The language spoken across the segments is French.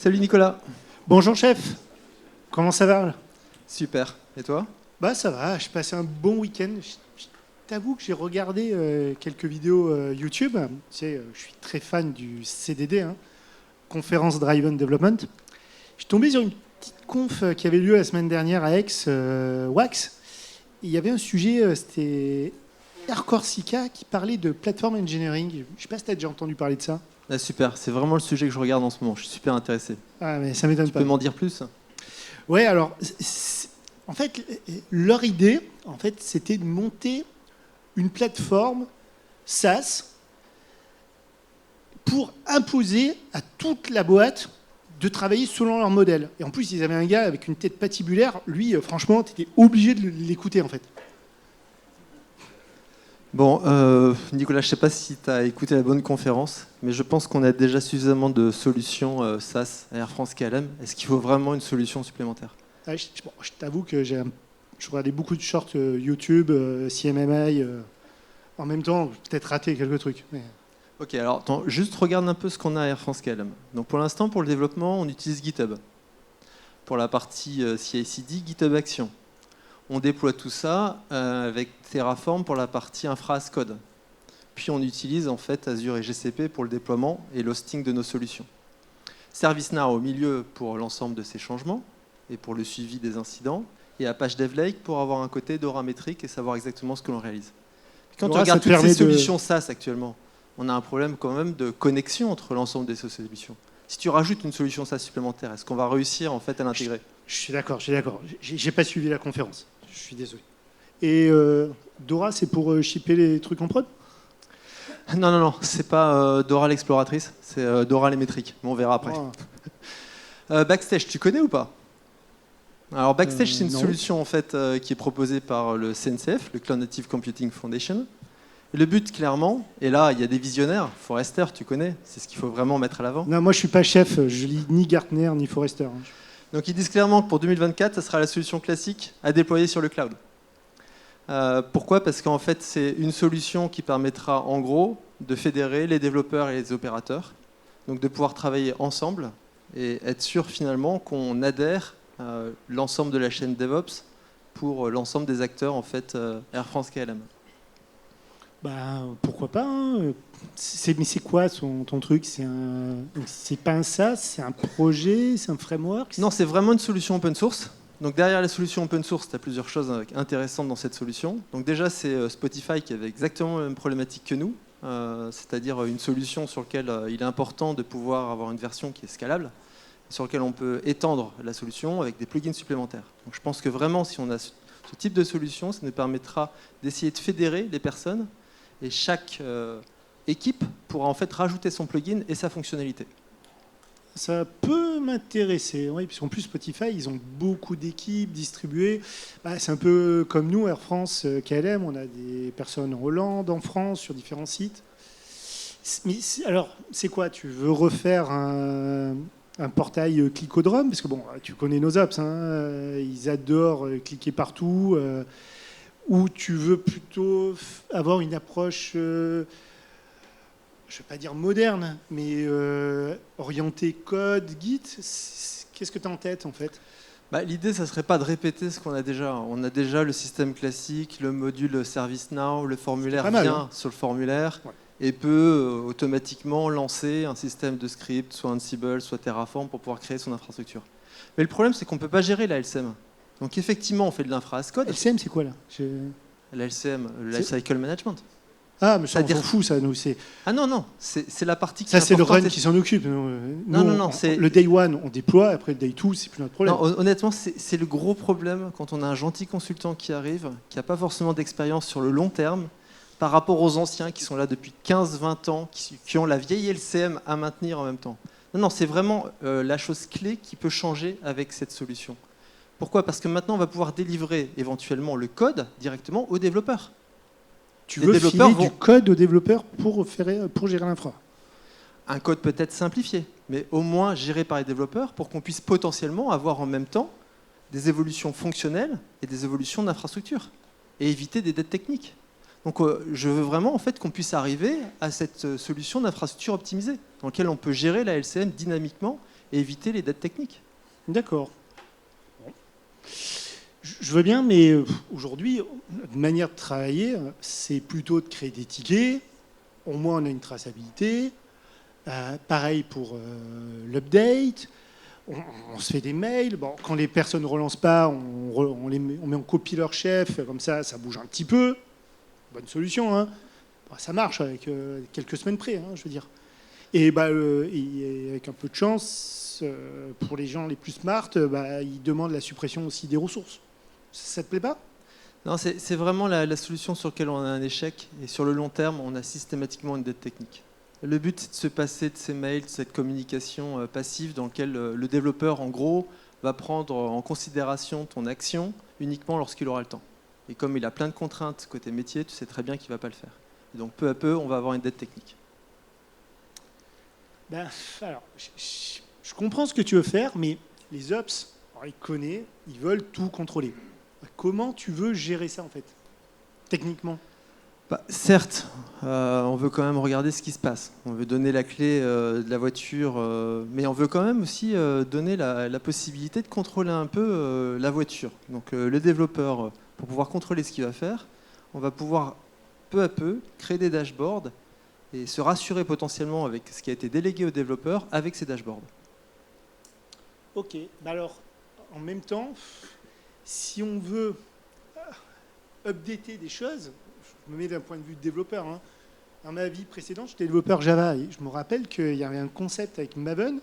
Salut Nicolas. Bonjour chef, comment ça va? Super. Et toi? Bah ça va, je passais un bon week-end. Je t'avoue que j'ai regardé quelques vidéos YouTube. Tu sais, je suis très fan du CDD, hein, Conference Driven Development. Je suis tombé sur une petite conf qui avait lieu la semaine dernière à Aix, Wax. Et il y avait un sujet, c'était Air Corsica qui parlait de platform engineering. Je sais pas si tu as déjà entendu parler de ça. Ah, super, c'est vraiment le sujet que je regarde en ce moment. Je suis super intéressé. Ah mais ça m'étonne Tu pas. peux m'en dire plus? Ouais, alors, en fait, leur idée, en fait, c'était de monter une plateforme SaaS pour imposer à toute la boîte de travailler selon leur modèle. Et en plus, ils avaient un gars avec une tête patibulaire. Lui, franchement, tu étais obligé de l'écouter, en fait. Bon, Nicolas, je ne sais pas si tu as écouté la bonne conférence, mais je pense qu'on a déjà suffisamment de solutions SaaS à Air France KLM. Est-ce qu'il faut vraiment une solution supplémentaire? Ah, je t'avoue que je regardais beaucoup de shorts YouTube, CMMI, en même temps, peut-être raté quelques trucs. Mais... Ok, alors attends, juste regarde un peu ce qu'on a à Air France KLM. Donc pour l'instant, pour le développement, on utilise GitHub. Pour la partie CI/CD, GitHub Action. On déploie tout ça avec Terraform pour la partie infra as code. Puis on utilise en fait Azure et GCP pour le déploiement et l'hosting de nos solutions. ServiceNow au milieu pour l'ensemble de ces changements et pour le suivi des incidents. Et Apache DevLake pour avoir un côté Dora métrique et savoir exactement ce que l'on réalise. Quand on regarde toutes ces solutions SaaS actuellement, on a un problème quand même de connexion entre l'ensemble de ces solutions. Si tu rajoutes une solution SaaS supplémentaire, est-ce qu'on va réussir en fait à l'intégrer? Je suis d'accord. J'ai pas suivi la conférence. Je suis désolé. Et Dora, c'est pour shipper les trucs en prod? Non, c'est pas Dora l'exploratrice, c'est Dora les métriques. Mais on verra après. Oh. Backstage, tu connais ou pas? Alors Backstage, c'est une solution en fait qui est proposée par le CNCF, le Cloud Native Computing Foundation. Et le but, clairement, et là, il y a des visionnaires. Forrester, tu connais, c'est ce qu'il faut vraiment mettre à l'avant. Non, moi, je suis pas chef. Je lis ni Gartner ni Forrester. Donc ils disent clairement que pour 2024, ça sera la solution classique à déployer sur le cloud. Pourquoi? Parce qu'en fait, c'est une solution qui permettra en gros de fédérer les développeurs et les opérateurs, donc de pouvoir travailler ensemble et être sûr finalement qu'on adhère l'ensemble de la chaîne DevOps pour l'ensemble des acteurs en fait Air France KLM. Bah, pourquoi pas, hein. Mais c'est quoi ton truc? C'est pas un SaaS, c'est un projet, c'est un framework? Non, c'est vraiment une solution open source. Donc derrière la solution open source, tu as plusieurs choses intéressantes dans cette solution. Donc déjà, c'est Spotify qui avait exactement la même problématique que nous, c'est-à-dire une solution sur laquelle il est important de pouvoir avoir une version qui est scalable, sur laquelle on peut étendre la solution avec des plugins supplémentaires. Donc je pense que vraiment, si on a ce type de solution, ça nous permettra d'essayer de fédérer les personnes et chaque équipe pourra en fait rajouter son plugin et sa fonctionnalité. Ça peut m'intéresser, oui, puisqu'en plus Spotify, ils ont beaucoup d'équipes distribuées. Bah, c'est un peu comme nous, Air France, KLM, on a des personnes en Hollande, en France, sur différents sites. Mais alors, c'est quoi? Tu veux refaire un portail clicodrome? Parce que bon, tu connais nos apps, hein, ils adorent cliquer partout. Ou tu veux plutôt avoir une approche... je ne vais pas dire moderne, mais orienté code, Git. Qu'est-ce que tu as en tête, en fait? L'idée, ça ne serait pas de répéter ce qu'on a déjà. On a déjà le système classique, le module ServiceNow, le formulaire vient sur le formulaire et peut automatiquement lancer un système de script, soit Ansible, soit Terraform, pour pouvoir créer son infrastructure. Mais le problème, c'est qu'on ne peut pas gérer la LCM. Donc effectivement, on fait de l'infra as code. LCM, c'est quoi, là? La LCM, le Lifecycle Management. Ah, mais ça, on s'en fout, ça, nous. Ah non, c'est la partie qui ça, c'est le run qui s'en occupe. Non, c'est... Le day one, on déploie, après le day two, c'est plus notre problème. Non, honnêtement, c'est le gros problème quand on a un gentil consultant qui arrive, qui n'a pas forcément d'expérience sur le long terme, par rapport aux anciens qui sont là depuis 15-20 ans, qui ont la vieille LCM à maintenir en même temps. Non, c'est vraiment la chose clé qui peut changer avec cette solution. Pourquoi? Parce que maintenant, on va pouvoir délivrer éventuellement le code directement aux développeurs. Tu veux filer du code aux développeurs pour gérer l'infra? Un code peut-être simplifié, mais au moins géré par les développeurs pour qu'on puisse potentiellement avoir en même temps des évolutions fonctionnelles et des évolutions d'infrastructure et éviter des dettes techniques. Donc je veux vraiment en fait, qu'on puisse arriver à cette solution d'infrastructure optimisée dans laquelle on peut gérer la LCM dynamiquement et éviter les dettes techniques. D'accord. Bon. Je veux bien, mais aujourd'hui, notre manière de travailler, c'est plutôt de créer des tickets. Au moins, on a une traçabilité. Pareil pour l'update. On se fait des mails. Bon, quand les personnes ne relancent pas, on met en copie leur chef. Comme ça bouge un petit peu. Bonne solution, hein. Bon, ça marche avec quelques semaines près, hein, je veux dire. Et avec un peu de chance, pour les gens les plus smart, ils demandent la suppression aussi des ressources. Ça te plaît pas? Non, c'est vraiment la solution sur laquelle on a un échec. Et sur le long terme, on a systématiquement une dette technique. Le but, c'est de se passer de ces mails, de cette communication passive dans laquelle le développeur, en gros, va prendre en considération ton action uniquement lorsqu'il aura le temps. Et comme il a plein de contraintes côté métier, tu sais très bien qu'il ne va pas le faire. Et donc, peu à peu, on va avoir une dette technique. Alors, je comprends ce que tu veux faire, mais les ops, alors, ils connaissent, ils veulent tout contrôler. Comment tu veux gérer ça, en fait, techniquement? Certes, on veut quand même regarder ce qui se passe. On veut donner la clé de la voiture, mais on veut quand même aussi donner la possibilité de contrôler un peu la voiture. Donc le développeur, pour pouvoir contrôler ce qu'il va faire, on va pouvoir peu à peu créer des dashboards et se rassurer potentiellement avec ce qui a été délégué aux développeurs avec ces dashboards. Ok, alors, en même temps, si on veut updater des choses, je me mets d'un point de vue de développeur, hein. Dans ma vie précédente, j'étais développeur Java et je me rappelle qu'il y avait un concept avec Maven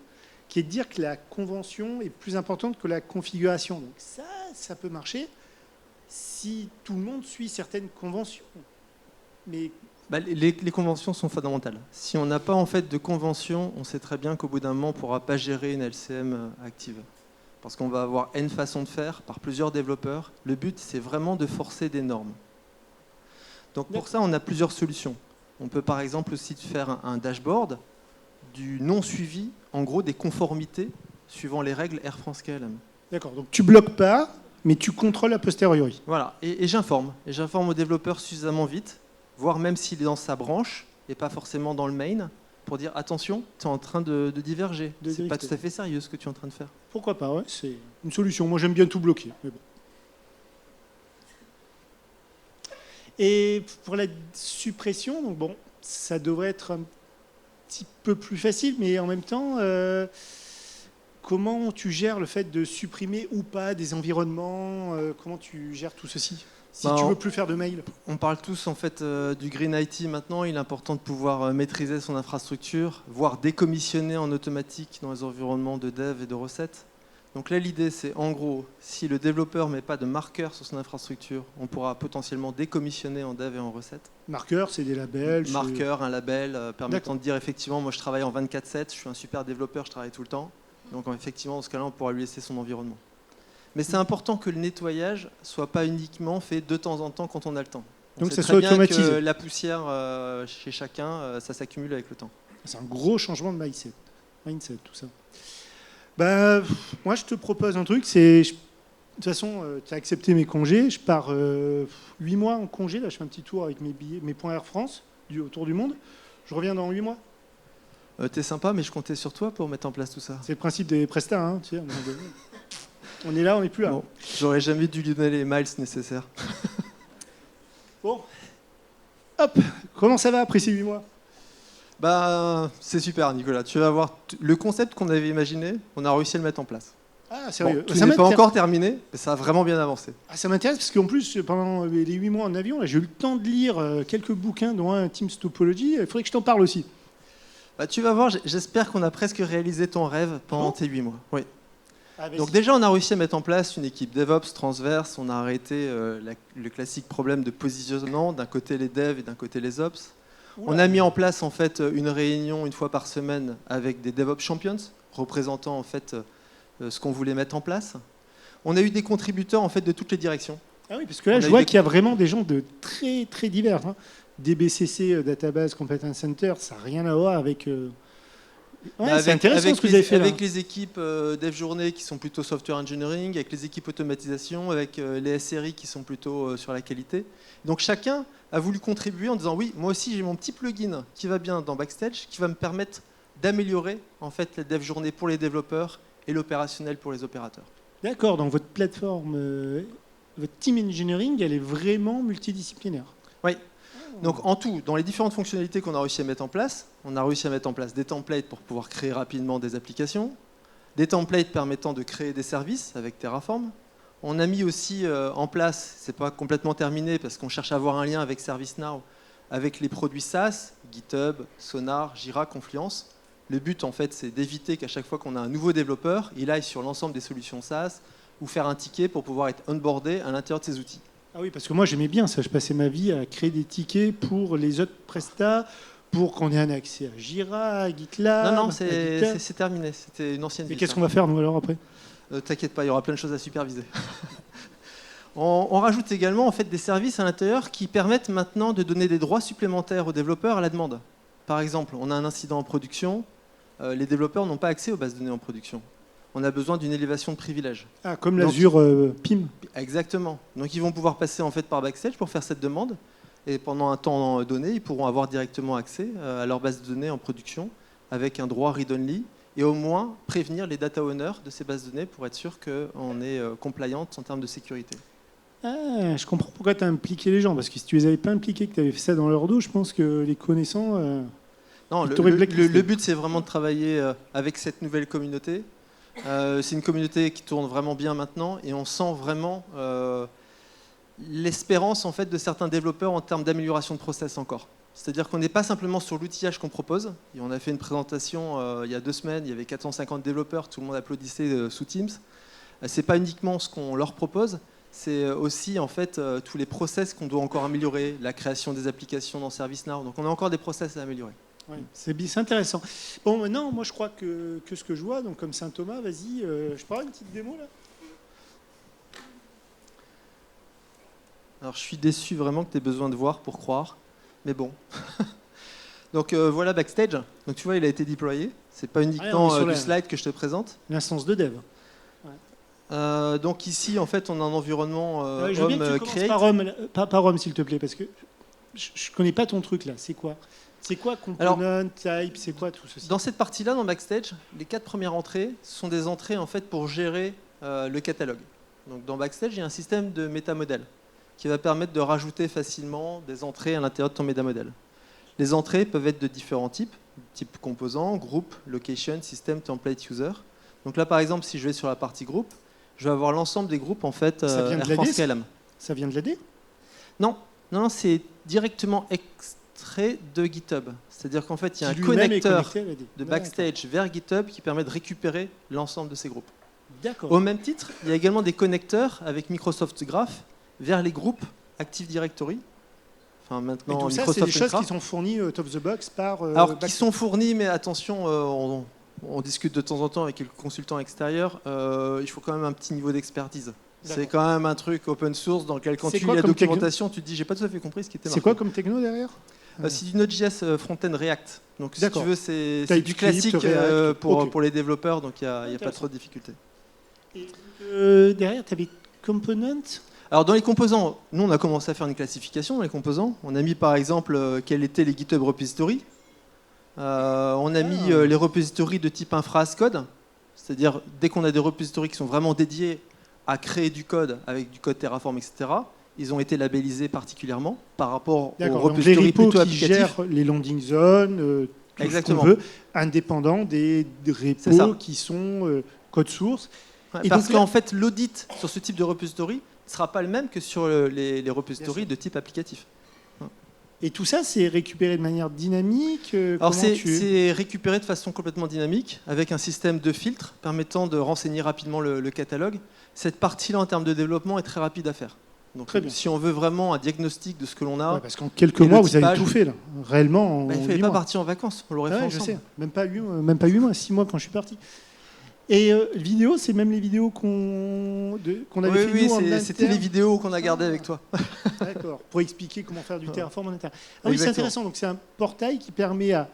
qui est de dire que la convention est plus importante que la configuration. Donc ça peut marcher si tout le monde suit certaines conventions. Mais les conventions sont fondamentales. Si on n'a pas en fait de convention, on sait très bien qu'au bout d'un moment, on ne pourra pas gérer une LCM active. Parce qu'on va avoir N façons de faire par plusieurs développeurs. Le but, c'est vraiment de forcer des normes. Donc pour ça, on a plusieurs solutions. On peut par exemple aussi faire un dashboard du non-suivi, en gros des conformités suivant les règles Air France KLM. D'accord, donc tu bloques pas, mais tu contrôles a posteriori. Voilà, et j'informe. Et j'informe au développeur suffisamment vite, voire même s'il est dans sa branche et pas forcément dans le main, pour dire attention, tu es en train de diverger. C'est pas tout à fait sérieux ce que tu es en train de faire. Pourquoi pas, ouais, c'est une solution. Moi j'aime bien tout bloquer. Mais bon. Et pour la suppression, donc bon, ça devrait être un petit peu plus facile, mais en même temps, comment tu gères le fait de supprimer ou pas des environnements? Comment tu gères tout ceci? Si tu veux plus faire de mail. On parle tous en fait du Green IT maintenant. Il est important de pouvoir maîtriser son infrastructure, voire décommissionner en automatique dans les environnements de dev et de recettes. Donc là, l'idée, c'est en gros, si le développeur ne met pas de marqueur sur son infrastructure, on pourra potentiellement décommissionner en dev et en recette. Marqueur, c'est des labels. Marqueur, un label permettant de dire effectivement, moi je travaille en 24/7, je suis un super développeur, je travaille tout le temps. Donc effectivement, dans ce cas-là, on pourra lui laisser son environnement. Mais c'est important que le nettoyage ne soit pas uniquement fait de temps en temps quand on a le temps. Donc ça soit automatisé. Que la poussière chez chacun, ça s'accumule avec le temps. C'est un gros changement de mindset, tout ça. Moi, je te propose un truc, c'est... De toute façon, tu as accepté mes congés. Je pars 8 mois en congé. Là, je fais un petit tour avec mes points Air France autour du monde. Je reviens dans 8 mois. T'es sympa, mais je comptais sur toi pour mettre en place tout ça. C'est le principe des prestats. Hein, tu sais, on est là, on n'est plus là. Bon, j'aurais jamais dû lui donner les miles nécessaires. Bon. Hop, comment ça va après ces 8 mois? C'est super, Nicolas. Tu vas voir le concept qu'on avait imaginé, on a réussi à le mettre en place. Ah, sérieux? Tout n'est pas encore terminé, mais ça a vraiment bien avancé. Ah, ça m'intéresse parce qu'en plus, pendant les 8 mois en avion, j'ai eu le temps de lire quelques bouquins, dont un Teams Topology. Il faudrait que je t'en parle aussi. Tu vas voir, j'espère qu'on a presque réalisé ton rêve pendant tes 8 mois. Oui. Donc si. déjà, on a réussi à mettre en place une équipe DevOps transverse. On a arrêté le classique problème de positionnement, d'un côté les devs et d'un côté les ops. On a mis en place en fait une réunion une fois par semaine avec des DevOps Champions, représentant en fait ce qu'on voulait mettre en place. On a eu des contributeurs en fait de toutes les directions. Ah oui, parce que là, je vois qu'il y a vraiment des gens de très très divers. Hein. DBCC, Database Competence Center, ça n'a rien à voir avec... c'est intéressant ce que vous avez fait. Avec les équipes Dev Journée qui sont plutôt Software Engineering, avec les équipes Automatisation, avec les SRI qui sont plutôt sur la qualité. Donc chacun a voulu contribuer en disant oui, moi aussi j'ai mon petit plugin qui va bien dans Backstage, qui va me permettre d'améliorer en fait la dev journée pour les développeurs et l'opérationnel pour les opérateurs. D'accord, donc votre plateforme, votre team engineering, elle est vraiment multidisciplinaire. Oui. Donc en tout, dans les différentes fonctionnalités qu'on a réussi à mettre en place, on a réussi à mettre en place des templates pour pouvoir créer rapidement des applications, des templates permettant de créer des services avec Terraform. On a mis aussi en place, c'est pas complètement terminé parce qu'on cherche à avoir un lien avec ServiceNow, avec les produits SaaS, GitHub, Sonar, Jira, Confluence. Le but en fait c'est d'éviter qu'à chaque fois qu'on a un nouveau développeur, il aille sur l'ensemble des solutions SaaS ou faire un ticket pour pouvoir être onboardé à l'intérieur de ces outils. Ah oui, parce que moi j'aimais bien ça, je passais ma vie à créer des tickets pour les autres prestats, pour qu'on ait un accès à Jira, à GitLab. Non, c'est terminé, c'était une ancienne vie. Et qu'est-ce qu'on va faire nous alors après ? T'inquiète pas, il y aura plein de choses à superviser. On rajoute également en fait, des services à l'intérieur qui permettent maintenant de donner des droits supplémentaires aux développeurs à la demande. Par exemple, on a un incident en production, les développeurs n'ont pas accès aux bases de données en production. On a besoin d'une élévation de privilèges. Ah, comme l'Azure PIM. Exactement. Donc ils vont pouvoir passer en fait, par Backstage pour faire cette demande. Et pendant un temps donné, ils pourront avoir directement accès à leur base de données en production avec un droit read-only et au moins prévenir les data owners de ces bases de données pour être sûr qu'on est compliant en termes de sécurité. Ah, je comprends pourquoi tu as impliqué les gens, parce que si tu les avais pas impliqués, que tu avais fait ça dans leur dos, je pense que les connaissants... Non, le but c'est vraiment de travailler avec cette nouvelle communauté. C'est une communauté qui tourne vraiment bien maintenant et on sent vraiment l'espérance en fait, de certains développeurs en termes d'amélioration de process encore. C'est-à-dire qu'on n'est pas simplement sur l'outillage qu'on propose. Et on a fait une présentation il y a 2 semaines, il y avait 450 développeurs, tout le monde applaudissait sous Teams. Ce n'est pas uniquement ce qu'on leur propose, c'est aussi en fait, tous les process qu'on doit encore améliorer, la création des applications dans ServiceNow. Donc on a encore des process à améliorer. Ouais, c'est intéressant. Bon, maintenant, moi je crois que ce que je vois, donc comme Saint Thomas, vas-y, je peux avoir une petite démo là ? Alors je suis déçu vraiment que tu aies besoin de voir pour croire. Mais bon. Donc voilà Backstage. Donc tu vois, il a été déployé. C'est pas uniquement du slide que je te présente. L'instance de dev. Ouais. Donc ici, en fait, on a un environnement je veux bien que tu commences par Rome, s'il te plaît, parce que je connais pas ton truc là. C'est quoi component, type, c'est quoi tout ceci ? Dans cette partie-là, dans Backstage, les 4 premières entrées sont des entrées en fait pour gérer le catalogue. Donc dans Backstage, il y a un système de métamodèle qui va permettre de rajouter facilement des entrées à l'intérieur de ton métamodèle. Les entrées peuvent être de différents types, type composant, groupe, location, system, template, user. Donc là, par exemple, si je vais sur la partie groupe, je vais avoir l'ensemble des groupes en fait Air France KLM. Ça vient de l'AD ? Non, c'est directement extrait de GitHub. C'est-à-dire qu'en fait, il y a un connecteur de Backstage vers GitHub qui permet de récupérer l'ensemble de ces groupes. D'accord. Au même titre, il y a également des connecteurs avec Microsoft Graph vers les groupes Active Directory. Enfin, maintenant, et tout ça, c'est des choses qui sont fournies out of the box par... Alors, qui sont fournies, mais attention, on discute de temps en temps avec quelques consultants extérieurs, il faut quand même un petit niveau d'expertise. C'est quand même un truc open source dans lequel, quand tu lis la documentation, tu te dis, j'ai pas tout à fait compris ce qui était marqué. C'est quoi comme techno derrière ? C'est du Node.js front-end React. Donc, si tu veux, c'est du classique pour les développeurs, donc il n'y a pas trop de difficultés. Et derrière, tu avais Component ? Alors dans les composants, nous on a commencé à faire une classification dans les composants. On a mis par exemple quels étaient les GitHub repositories. On a mis les repositories de type infra as code, c'est-à-dire dès qu'on a des repositories qui sont vraiment dédiés à créer du code avec du code Terraform, etc. Ils ont été labellisés particulièrement par rapport aux repositories plutôt applicatifs. Les repos qui gèrent les landing zones, tout exactement. Ce qu'on veut, indépendants des repos qui sont code source. Ouais, parce qu'en fait, l'audit sur ce type de repository ne sera pas le même que sur les repositories de type applicatif. Et tout ça, c'est récupéré de manière dynamique. Alors c'est récupéré de façon complètement dynamique, avec un système de filtre permettant de renseigner rapidement le catalogue. Cette partie-là, en termes de développement, est très rapide à faire. Donc, si on veut vraiment un diagnostic de ce que l'on a... Ouais, parce qu'en quelques mois, vous avez tout fait, là. Réellement, il ne fallait pas partir en vacances, on l'aurait fait ensemble. Je sais, même pas 8 mois, 6 mois quand je suis parti. Et vidéo, c'est même les vidéos qu'on avait fait nous en interne. C'était les vidéos qu'on a gardées avec toi. D'accord, pour expliquer comment faire du Terraform en interne. Ah oui, c'est intéressant. Donc c'est un portail qui permet à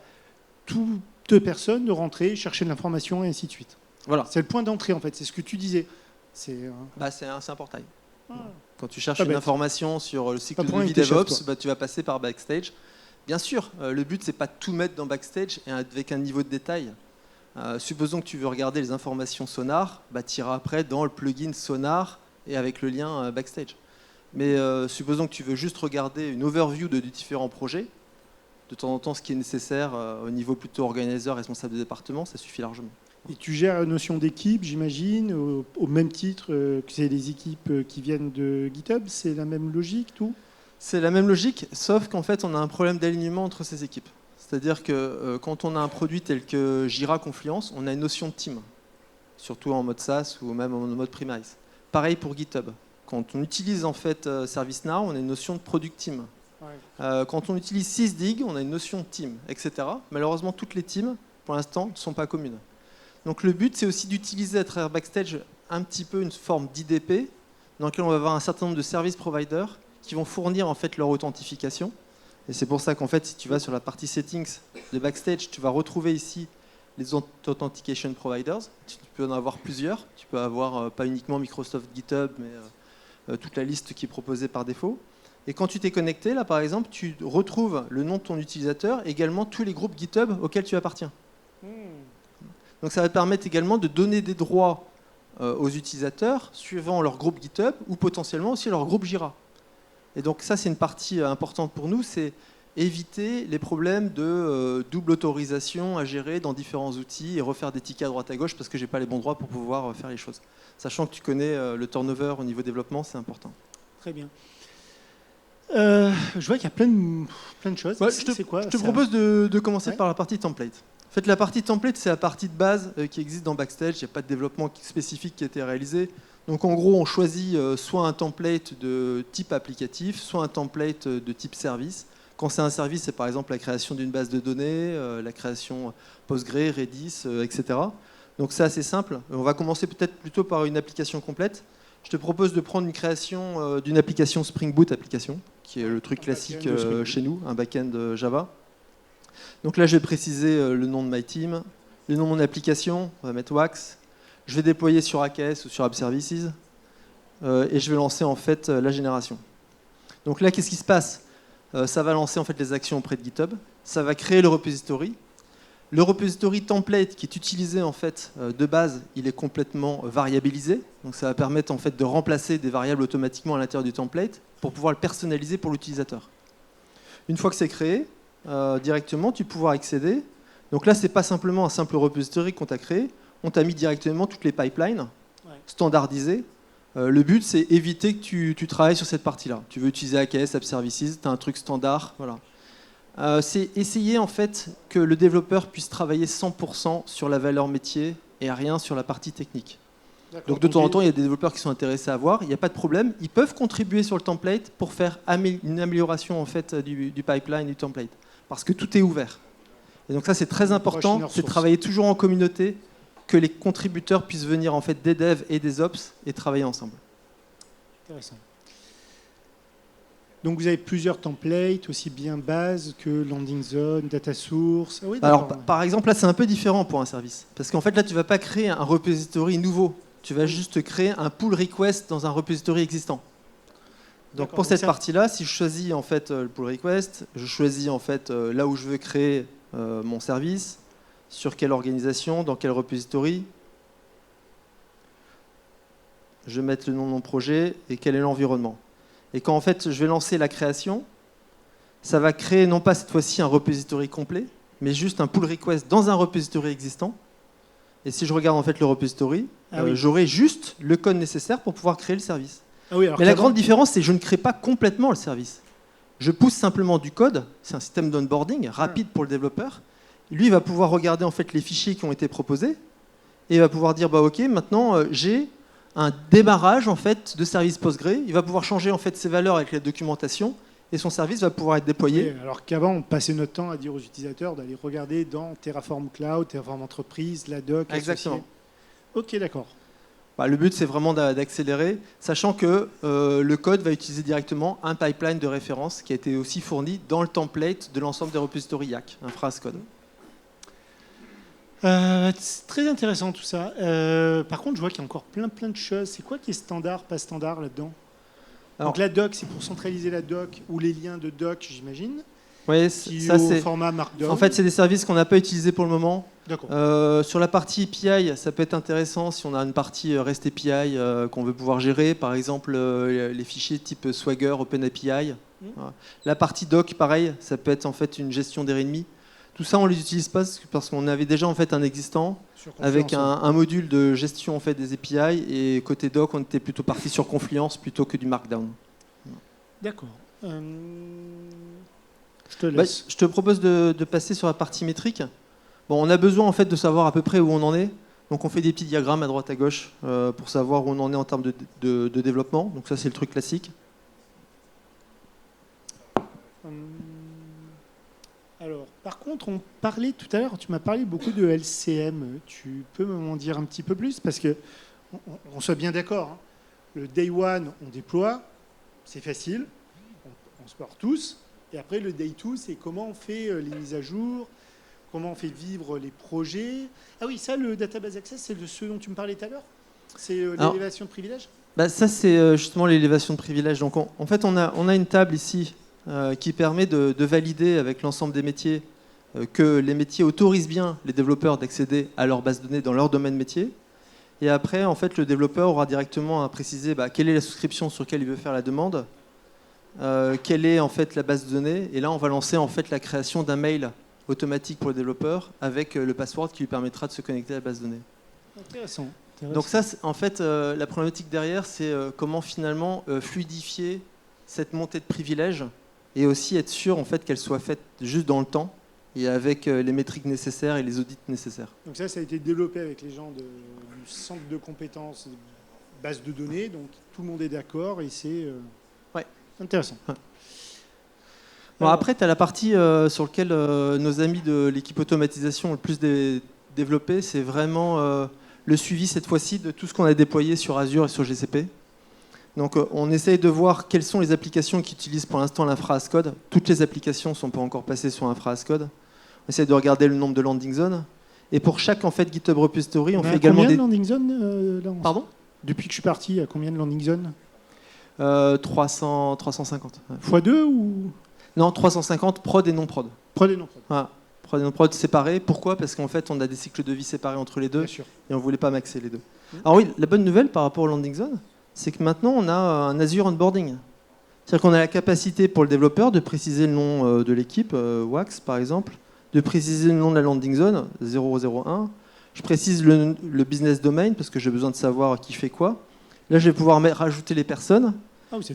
toute personne de rentrer, chercher de l'information et ainsi de suite. Voilà. C'est le point d'entrée en fait, c'est ce que tu disais. C'est un portail. Quand tu cherches une information sur le cycle de vie DevOps, tu vas passer par Backstage. Bien sûr, le but, c'est pas de tout mettre dans Backstage et avec un niveau de détail. Supposons que tu veux regarder les informations Sonar, tu iras après dans le plugin Sonar et avec le lien Backstage. Mais supposons que tu veux juste regarder une overview de différents projets, de temps en temps ce qui est nécessaire au niveau plutôt organisateur, responsable de département, ça suffit largement. Et tu gères la notion d'équipe, j'imagine, au même titre que c'est les équipes qui viennent de GitHub, c'est la même logique, tout? C'est la même logique, sauf qu'en fait, on a un problème d'alignement entre ces équipes. C'est-à-dire que quand on a un produit tel que Jira Confluence, on a une notion de team, surtout en mode SaaS ou même en mode premise. Pareil pour GitHub. Quand on utilise en fait ServiceNow, on a une notion de product team. Ouais. Quand on utilise Sysdig, on a une notion de team, etc. Malheureusement, toutes les teams, pour l'instant, ne sont pas communes. Donc le but, c'est aussi d'utiliser à travers Backstage un petit peu une forme d'IDP dans laquelle on va avoir un certain nombre de service providers qui vont fournir en fait leur authentification. Et c'est pour ça qu'en fait, si tu vas sur la partie settings de Backstage, tu vas retrouver ici les authentication providers. Tu peux en avoir plusieurs. Tu peux avoir pas uniquement Microsoft GitHub, mais toute la liste qui est proposée par défaut. Et quand tu t'es connecté, là par exemple, tu retrouves le nom de ton utilisateur, également tous les groupes GitHub auxquels tu appartiens. Donc ça va te permettre également de donner des droits aux utilisateurs suivant leur groupe GitHub ou potentiellement aussi leur groupe Jira. Et donc ça, c'est une partie importante pour nous, c'est éviter les problèmes de double autorisation à gérer dans différents outils et refaire des tickets à droite à gauche parce que je n'ai pas les bons droits pour pouvoir faire les choses. Sachant que tu connais le turnover au niveau développement, c'est important. Très bien. Je vois qu'il y a plein de choses. Ouais, je te propose de commencer par la partie template. En fait, la partie template, c'est la partie de base qui existe dans Backstage. Il n'y a pas de développement spécifique qui a été réalisé. Donc en gros, on choisit soit un template de type applicatif, soit un template de type service. Quand c'est un service, c'est par exemple la création d'une base de données, la création Postgre, Redis, etc. Donc c'est assez simple. On va commencer peut-être plutôt par une application complète. Je te propose de prendre une création d'une application Spring Boot application, qui est le truc classique chez nous, un back-end Java. Donc là, je vais préciser le nom de my team, le nom de mon application, on va mettre Wax. Je vais déployer sur AKS ou sur App Services et je vais lancer en fait la génération. Donc là, qu'est-ce qui se passe? Ça va lancer en fait les actions auprès de GitHub. Ça va créer le repository. Le repository template qui est utilisé en fait de base, il est complètement variabilisé. Donc ça va permettre en fait de remplacer des variables automatiquement à l'intérieur du template pour pouvoir le personnaliser pour l'utilisateur. Une fois que c'est créé, directement, tu vas pouvoir accéder. Donc là, c'est pas simplement un simple repository qu'on t'a créé. On t'a mis directement toutes les pipelines standardisées. Le but, c'est éviter que tu travailles sur cette partie-là. Tu veux utiliser AKS, App Services, tu as un truc standard. Voilà. C'est essayer en fait que le développeur puisse travailler 100% sur la valeur métier et rien sur la partie technique. Donc de temps en temps, il y a des développeurs qui sont intéressés à voir. Il n'y a pas de problème. Ils peuvent contribuer sur le template pour faire une amélioration en fait, du pipeline, du template. Parce que tout est ouvert. Et donc ça, c'est très important. C'est de travailler toujours en communauté, que les contributeurs puissent venir en fait des devs et des ops et travailler ensemble. Intéressant. Donc vous avez plusieurs templates, aussi bien base que landing zone, data source. Ah oui, alors par exemple, là c'est un peu différent pour un service. Parce qu'en fait là tu ne vas pas créer un repository nouveau. Tu vas juste créer un pull request dans un repository existant. Donc pour cette partie-là, si je choisis en fait le pull request, je choisis en fait là où je veux créer mon service, sur quelle organisation, dans quel repository. Je vais mettre le nom de mon projet et quel est l'environnement. Et quand en fait je vais lancer la création, ça va créer non pas cette fois-ci un repository complet, mais juste un pull request dans un repository existant. Et si je regarde en fait le repository, j'aurai juste le code nécessaire pour pouvoir créer le service. Mais la grande différence, c'est que je ne crée pas complètement le service. Je pousse simplement du code, c'est un système d'onboarding rapide pour le développeur. Lui, il va pouvoir regarder en fait les fichiers qui ont été proposés et il va pouvoir dire bah ok, maintenant j'ai un démarrage en fait de service Postgre. Il va pouvoir changer en fait ses valeurs avec la documentation et son service va pouvoir être déployé. Oui, alors qu'avant, on passait notre temps à dire aux utilisateurs d'aller regarder dans Terraform Cloud, Terraform Entreprise, la doc. Exactement. Ok, d'accord. Bah, le but, c'est vraiment d'accélérer, sachant que le code va utiliser directement un pipeline de référence qui a été aussi fourni dans le template de l'ensemble des repositories YAC, un phrase code. C'est très intéressant tout ça. Par contre, je vois qu'il y a encore plein de choses. C'est quoi qui est standard, pas standard là-dedans? Donc la doc, c'est pour centraliser la doc ou les liens de doc, j'imagine. Ouais, qui ça, au format Markdown. en fait, c'est des services qu'on n'a pas utilisés pour le moment. D'accord. Sur la partie API, ça peut être intéressant si on a une partie REST API qu'on veut pouvoir gérer, par exemple les fichiers type Swagger, OpenAPI. Voilà. La partie doc, pareil, ça peut être en fait une gestion des README. Tout ça, on les utilise pas parce qu'on avait déjà en fait un existant avec un module de gestion en fait des API, et côté doc, on était plutôt parti sur Confluence plutôt que du Markdown. D'accord. Je te laisse. Je te propose de passer sur la partie métrique. Bon, on a besoin en fait de savoir à peu près où on en est. Donc on fait des petits diagrammes à droite à gauche pour savoir où on en est en termes de développement. Donc ça, c'est le truc classique. Alors, par contre, on parlait tout à l'heure, tu m'as parlé beaucoup de LCM. Tu peux m'en dire un petit peu plus? Parce que on soit bien d'accord, hein. Le day one, on déploie, c'est facile, on se porte tous. Et après, le day two, c'est comment on fait les mises à jour, comment on fait vivre les projets. Ah oui, ça, le database access, c'est de ce dont tu me parlais tout à l'heure? C'est l'élévation de privilèges? Ça, c'est justement l'élévation de privilèges. Donc en fait, on a une table ici qui permet de valider avec l'ensemble des métiers que les métiers autorisent bien les développeurs d'accéder à leur base de données dans leur domaine métier. Et après, en fait, le développeur aura directement à préciser quelle est la souscription sur laquelle il veut faire la demande, quelle est en fait la base de données. Et là, on va lancer en fait la création d'un mail automatique pour le développeur avec le password qui lui permettra de se connecter à la base de données. Intéressant. Donc ça, en fait, la problématique derrière, c'est comment finalement fluidifier cette montée de privilèges et aussi être sûr en fait qu'elle soit faite juste dans le temps et avec les métriques nécessaires et les audits nécessaires. Donc ça a été développé avec les gens du centre de compétences base de données, donc tout le monde est d'accord et c'est intéressant. Ouais. Bon, après, tu as la partie sur laquelle nos amis de l'équipe automatisation ont le plus développé, c'est vraiment le suivi cette fois-ci de tout ce qu'on a déployé sur Azure et sur GCP. Donc on essaye de voir quelles sont les applications qui utilisent pour l'instant l'infra as code. Toutes les applications ne sont pas encore passées sur infra as code. On essaye de regarder le nombre de landing zones. Et pour chaque en fait, GitHub repository, on fait également combien de landing zones Pardon ? Depuis que je suis parti, à combien de landing zones 350. x2 ou Non, 350 prod et non prod. Prod et non prod. Voilà. Prod et non prod séparés. Pourquoi ? Parce qu'en fait, on a des cycles de vie séparés entre les deux. Bien sûr. Et on ne voulait pas maxer les deux. Alors oui, la bonne nouvelle par rapport aux landing zones, c'est que maintenant, on a un Azure Onboarding. C'est-à-dire qu'on a la capacité pour le développeur de préciser le nom de l'équipe, WAX par exemple, de préciser le nom de la landing zone, 001. Je précise le business domain parce que j'ai besoin de savoir qui fait quoi. Là, je vais pouvoir rajouter les personnes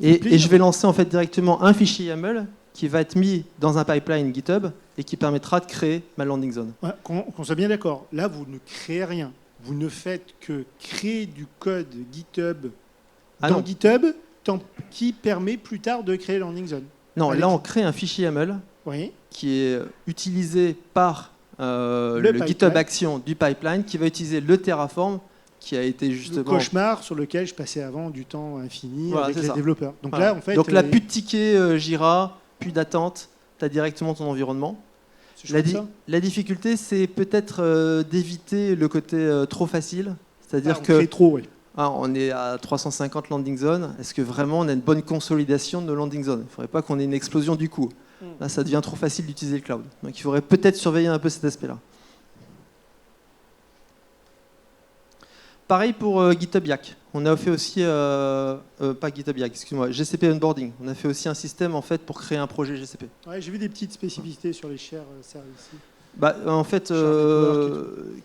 et je vais lancer en fait directement un fichier YAML qui va être mis dans un pipeline GitHub et qui permettra de créer ma landing zone. Ouais, qu'on soit bien d'accord, là, vous ne créez rien. Vous ne faites que créer du code GitHub dans GitHub qui permet plus tard de créer landing zone. Non, là, on crée un fichier YAML qui est utilisé par le GitHub Action du pipeline qui va utiliser le Terraform qui a été justement... Le cauchemar sur lequel je passais avant du temps infini avec les développeurs. Donc voilà. Là, en fait, donc là, plus de tickets Jira, plus d'attente, tu as directement ton environnement. La difficulté, c'est peut-être d'éviter le côté trop facile. C'est-à-dire que on est à 350 landing zones. Est-ce que vraiment on a une bonne consolidation de nos landing zones ? Il ne faudrait pas qu'on ait une explosion du coût. Là, ça devient trop facile d'utiliser le cloud. Donc il faudrait peut-être surveiller un peu cet aspect-là. Pareil pour GitHub Yak. On a fait aussi, pas GitHub Yak, excuse-moi, GCP Onboarding. On a fait aussi un système en fait pour créer un projet GCP. Ouais, j'ai vu des petites spécificités sur les share services. En fait,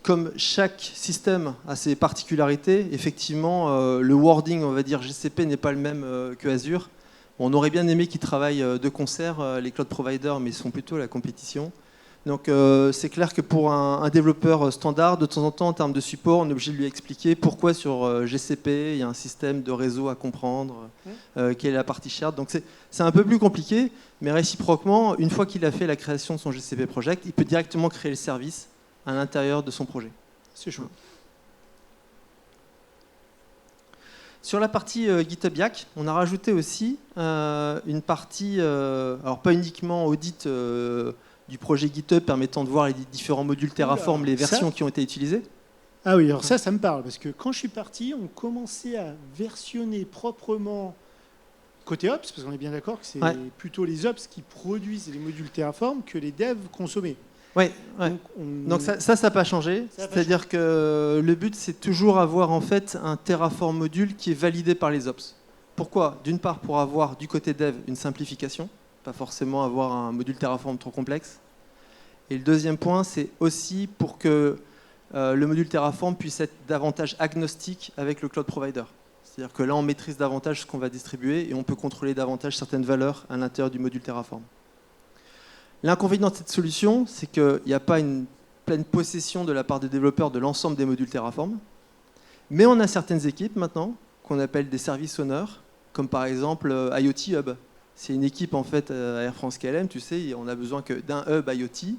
comme chaque système a ses particularités, effectivement, le wording, on va dire GCP n'est pas le même que Azure. On aurait bien aimé qu'ils travaillent de concert, les cloud providers, mais ils sont plutôt à la compétition. Donc c'est clair que pour un développeur standard, de temps en temps, en termes de support, on est obligé de lui expliquer pourquoi sur GCP, il y a un système de réseau à comprendre, quelle est la partie shared. Donc c'est un peu plus compliqué, mais réciproquement, une fois qu'il a fait la création de son GCP project, il peut directement créer le service à l'intérieur de son projet. C'est chaud. Sur la partie GitHub Yak, on a rajouté aussi une partie, alors pas uniquement audit du projet GitHub permettant de voir les différents modules Terraform, les versions qui ont été utilisées. Ah oui, alors ça me parle, parce que quand je suis parti, on commençait à versionner proprement Côté Ops, parce qu'on est bien d'accord que c'est plutôt les Ops qui produisent les modules Terraform que les devs consommés. Oui, donc ça n'a pas changé. C'est-à-dire que le but, c'est toujours avoir en fait un Terraform module qui est validé par les Ops. Pourquoi? D'une part, pour avoir du côté dev une simplification, pas forcément avoir un module Terraform trop complexe. Et le deuxième point, c'est aussi pour que le module Terraform puisse être davantage agnostique avec le cloud provider. C'est-à-dire que là, on maîtrise davantage ce qu'on va distribuer et on peut contrôler davantage certaines valeurs à l'intérieur du module Terraform. L'inconvénient de cette solution, c'est qu'il n'y a pas une pleine possession de la part des développeurs de l'ensemble des modules Terraform. Mais on a certaines équipes maintenant qu'on appelle des service owners, comme par exemple IoT Hub. C'est une équipe en fait à Air France KLM, tu sais, on a besoin que d'un hub IoT.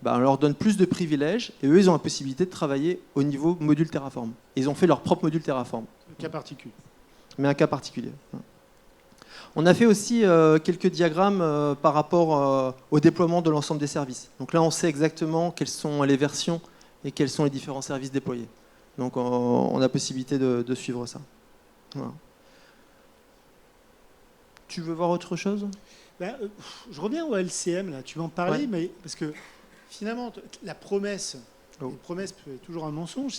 On leur donne plus de privilèges et eux, ils ont la possibilité de travailler au niveau module Terraform. Ils ont fait leur propre module Terraform. Un cas particulier. Mais un cas particulier. On a fait aussi quelques diagrammes par rapport au déploiement de l'ensemble des services. Donc là, on sait exactement quelles sont les versions et quels sont les différents services déployés. Donc on a possibilité de suivre ça. Voilà. Tu veux voir autre chose? Je reviens au LCM, là. Tu vas en parler, mais parce que finalement, la promesse, une promesse peut être toujours un mensonge.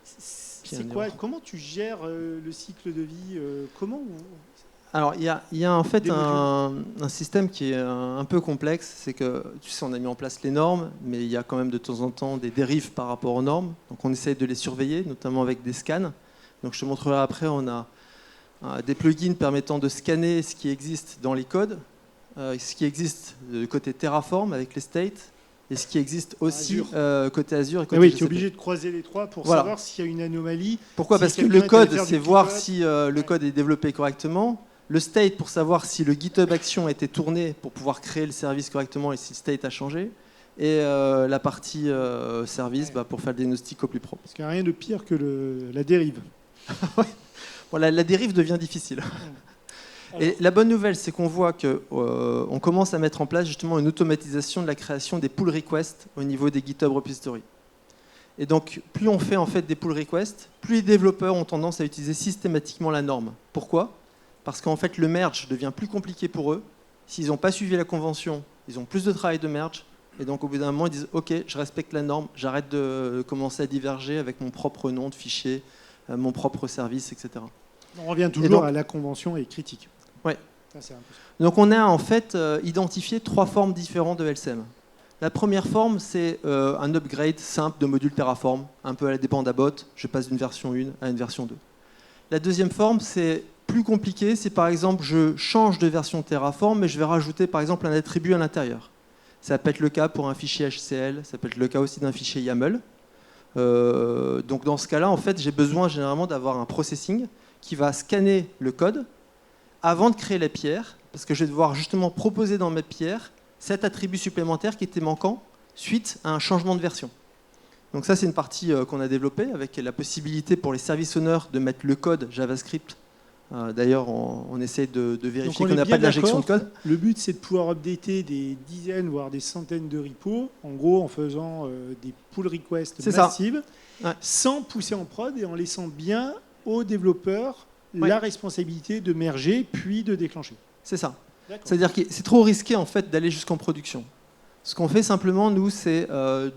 C'est quoi? Comment tu gères le cycle de vie? Alors, il y a en fait un système qui est un peu complexe. C'est que, tu sais, on a mis en place les normes, mais il y a quand même de temps en temps des dérives par rapport aux normes. Donc, on essaie de les surveiller, notamment avec des scans. Donc, je te montrerai après, on a des plugins permettant de scanner ce qui existe dans les codes, ce qui existe du côté Terraform avec les states, et ce qui existe aussi côté Azure et côté oui, GCP. tu es obligé de croiser les trois pour savoir s'il y a une anomalie. Pourquoi? Parce que le code, c'est voir si le code est développé correctement. Le state, pour savoir si le GitHub Action a été tourné pour pouvoir créer le service correctement et si le state a changé. Et la partie service pour faire le diagnostic au plus propre. Parce qu'il n'y a rien de pire que la dérive. Voilà, la dérive devient difficile. Et la bonne nouvelle, c'est qu'on voit qu'on commence à mettre en place justement une automatisation de la création des pull requests au niveau des GitHub repositories. Et donc, plus on fait en fait des pull requests, plus les développeurs ont tendance à utiliser systématiquement la norme. Pourquoi? Parce qu'en fait, le merge devient plus compliqué pour eux. S'ils n'ont pas suivi la convention, ils ont plus de travail de merge. Et donc, au bout d'un moment, ils disent « Ok, je respecte la norme, j'arrête de commencer à diverger avec mon propre nom de fichier, mon propre service, etc. » On revient toujours à la convention et critique. Oui. Donc, on a en fait identifié 3 formes différentes de LCM. La première forme, c'est un upgrade simple de module Terraform, un peu à la dépend d'Abot. Je passe d'une version 1 à une version 2. La deuxième forme, c'est plus compliqué. C'est par exemple, je change de version Terraform, mais je vais rajouter par exemple un attribut à l'intérieur. Ça peut être le cas pour un fichier HCL, ça peut être le cas aussi d'un fichier YAML. Donc dans ce cas-là, en fait, j'ai besoin généralement d'avoir un processing qui va scanner le code avant de créer les pierres, parce que je vais devoir justement proposer dans mes pierres cet attribut supplémentaire qui était manquant suite à un changement de version. Donc ça, c'est une partie qu'on a développée avec la possibilité pour les service owners de mettre le code JavaScript. D'ailleurs, on essaie de vérifier qu'on n'a pas d'injection de code. Le but, c'est de pouvoir updater des dizaines, voire des centaines de repos, en gros en faisant des pull requests massives, sans pousser en prod et en laissant bien aux développeurs la responsabilité de merger puis de déclencher. C'est ça. C'est-à-dire que c'est trop risqué en fait d'aller jusqu'en production. Ce qu'on fait simplement, nous, c'est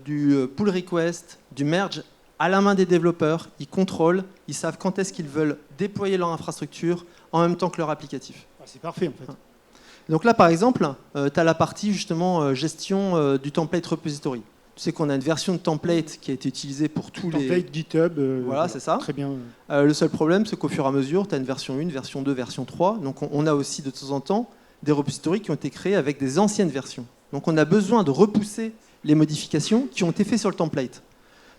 du pull request, du merge à la main des développeurs. Ils contrôlent, ils savent quand est-ce qu'ils veulent déployer leur infrastructure en même temps que leur applicatif. C'est parfait en fait. Donc là, par exemple, tu as la partie justement gestion du template repository. Tu sais qu'on a une version de template qui a été utilisée pour tous les... Template GitHub. Voilà, c'est ça. Très bien. Le seul problème, c'est qu'au fur et à mesure, tu as une version 1, version 2, version 3. Donc on a aussi de temps en temps des repositories qui ont été créés avec des anciennes versions. Donc on a besoin de repousser les modifications qui ont été faites sur le template.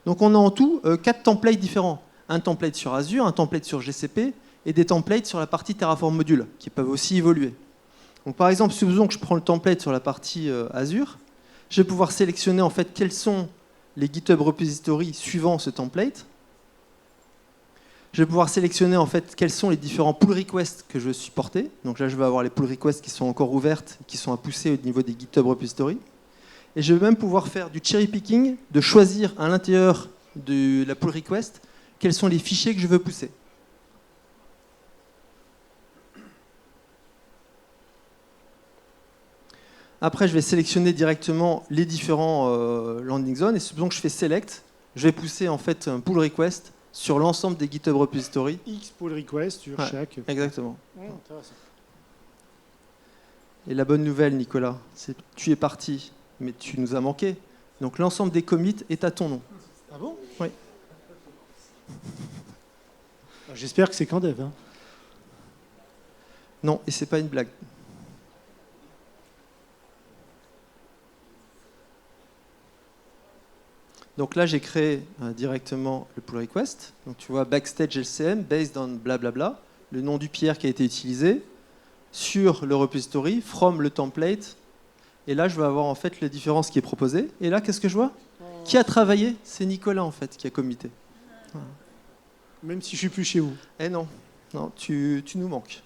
Donc on a en tout 4 templates différents. Un template sur Azure, un template sur GCP et des templates sur la partie Terraform Module qui peuvent aussi évoluer. Donc par exemple, supposons que je prends le template sur la partie Azure, je vais pouvoir sélectionner en fait quels sont les GitHub repositories suivant ce template. Je vais pouvoir sélectionner en fait quels sont les différents pull requests que je veux supporter. Donc là, je vais avoir les pull requests qui sont encore ouvertes, qui sont à pousser au niveau des GitHub repositories. Et je vais même pouvoir faire du cherry picking, de choisir à l'intérieur de la pull request quels sont les fichiers que je veux pousser. Après, je vais sélectionner directement les différents landing zones. Et donc, je fais select. Je vais pousser en fait un pull request sur l'ensemble des GitHub repositories. X pull request sur chaque. Exactement. Intéressant. Et la bonne nouvelle, Nicolas, c'est que tu es parti, mais tu nous as manqué. Donc l'ensemble des commits est à ton nom. Ah bon? Oui. J'espère que c'est qu'en dev. Hein. Non, et c'est pas une blague. Donc là, j'ai créé directement le pull request. Donc tu vois backstage LCM based on blablabla, le nom du PR qui a été utilisé sur le repository from le template. Et là, je vais avoir en fait les différences qui est proposé. Et là, qu'est-ce que je vois? Qui a travaillé? C'est Nicolas en fait qui a commité. Voilà. Même si je suis plus chez vous. Eh non, non, tu nous manques.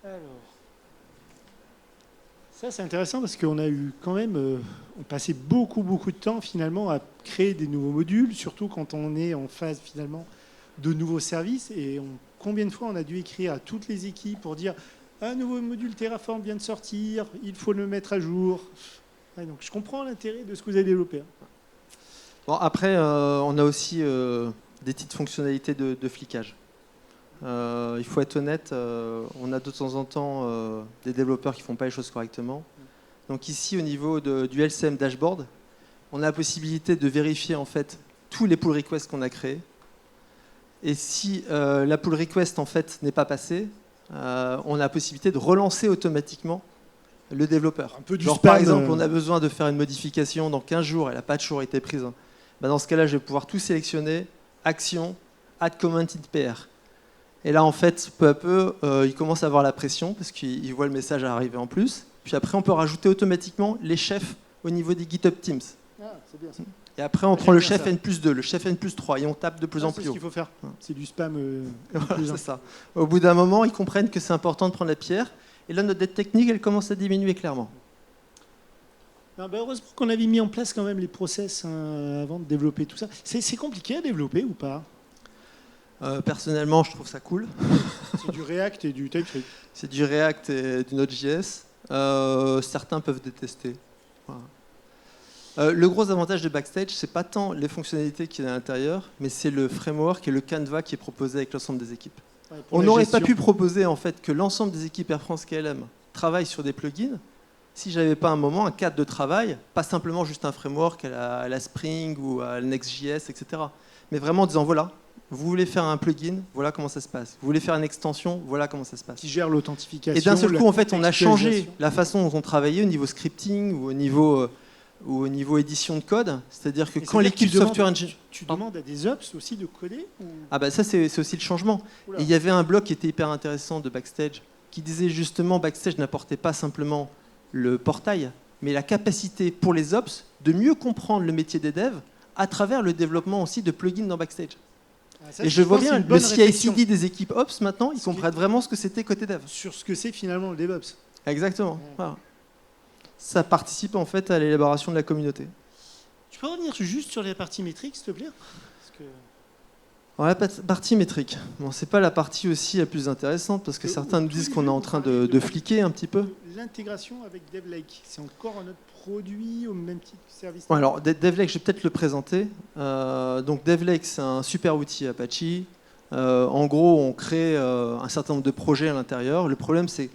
Alors, ça c'est intéressant parce qu'on a eu quand même, on passait beaucoup de temps finalement à créer des nouveaux modules, surtout quand on est en phase finalement de nouveaux services. Et combien de fois on a dû écrire à toutes les équipes pour dire un nouveau module Terraform vient de sortir, il faut le mettre à jour. Ouais, donc je comprends l'intérêt de ce que vous avez développé. Hein. Bon, après, on a aussi des petites fonctionnalités de flicage. Il faut être honnête, on a de temps en temps des développeurs qui ne font pas les choses correctement. Donc ici, au niveau du LCM dashboard, on a la possibilité de vérifier en fait tous les pull requests qu'on a créés. Et si la pull request en fait n'est pas passée, on a la possibilité de relancer automatiquement le développeur. Un peu du Genre spam, par exemple, on a besoin de faire une modification dans 15 jours et elle n'a pas toujours été prise. Ben, dans ce cas-là, je vais pouvoir tout sélectionner, action, add comment in PR. Et là, en fait, peu à peu, il commence à avoir la pression parce qu'il voit le message arriver en plus. Puis après, on peut rajouter automatiquement les chefs au niveau des GitHub Teams. Ah, c'est bien ça. Et après, on prend le chef N+2, le chef N+3 et on tape de plus en plus haut. C'est ce haut. qu'il faut faire. C'est du spam. Voilà, c'est ça. Au bout d'un moment, ils comprennent que c'est important de prendre la pierre. Et là, notre dette technique, elle commence à diminuer clairement. Non, ben heureusement qu'on avait mis en place quand même les process avant de développer tout ça. C'est compliqué à développer ou pas? Personnellement, je trouve ça cool. C'est du React et du TypeScript. C'est du React et du Node.js. Certains peuvent détester. Voilà. Le gros avantage de Backstage, c'est pas tant les fonctionnalités qu'il y a à l'intérieur, mais c'est le framework et le canevas qui est proposé avec l'ensemble des équipes. Ouais, on n'aurait pas pu proposer en fait que l'ensemble des équipes Air France KLM travaillent sur des plugins si j'avais pas un moment, un cadre de travail, pas simplement juste un framework à la Spring ou à la Next.js, etc. Mais vraiment en disant voilà, vous voulez faire un plugin, voilà comment ça se passe. Vous voulez faire une extension, voilà comment ça se passe. Qui gère l'authentification. Et d'un seul coup, en fait, on a changé la façon dont on travaillait au niveau scripting ou au niveau édition de code. C'est-à-dire que quand l'équipe software engineer... Tu demandes à des ops aussi de coder ou... Ah bah ça, c'est aussi le changement. Oula. Et il y avait un blog qui était hyper intéressant de Backstage qui disait justement Backstage n'apportait pas simplement le portail, mais la capacité pour les ops de mieux comprendre le métier des devs à travers le développement aussi de plugins dans Backstage. Ça, et je vois bien, le CI/CD des équipes Ops, maintenant, ils comprennent vraiment ce que c'était côté dev. Sur ce que c'est finalement le DevOps. Exactement. Ouais. Voilà. Ça participe en fait à l'élaboration de la communauté. Tu peux revenir juste sur les parties métriques, s'il te plaît? Parce que... Alors, la partie métrique, bon, c'est pas la partie aussi la plus intéressante, parce que certains nous disent qu'on est en train de fliquer un petit peu. L'intégration avec DevLake, c'est encore un autre produit au même titre que service? Bon, alors, DevLake, je vais peut-être le présenter. Donc, DevLake, c'est un super outil Apache. En gros, on crée un certain nombre de projets à l'intérieur. Le problème, c'est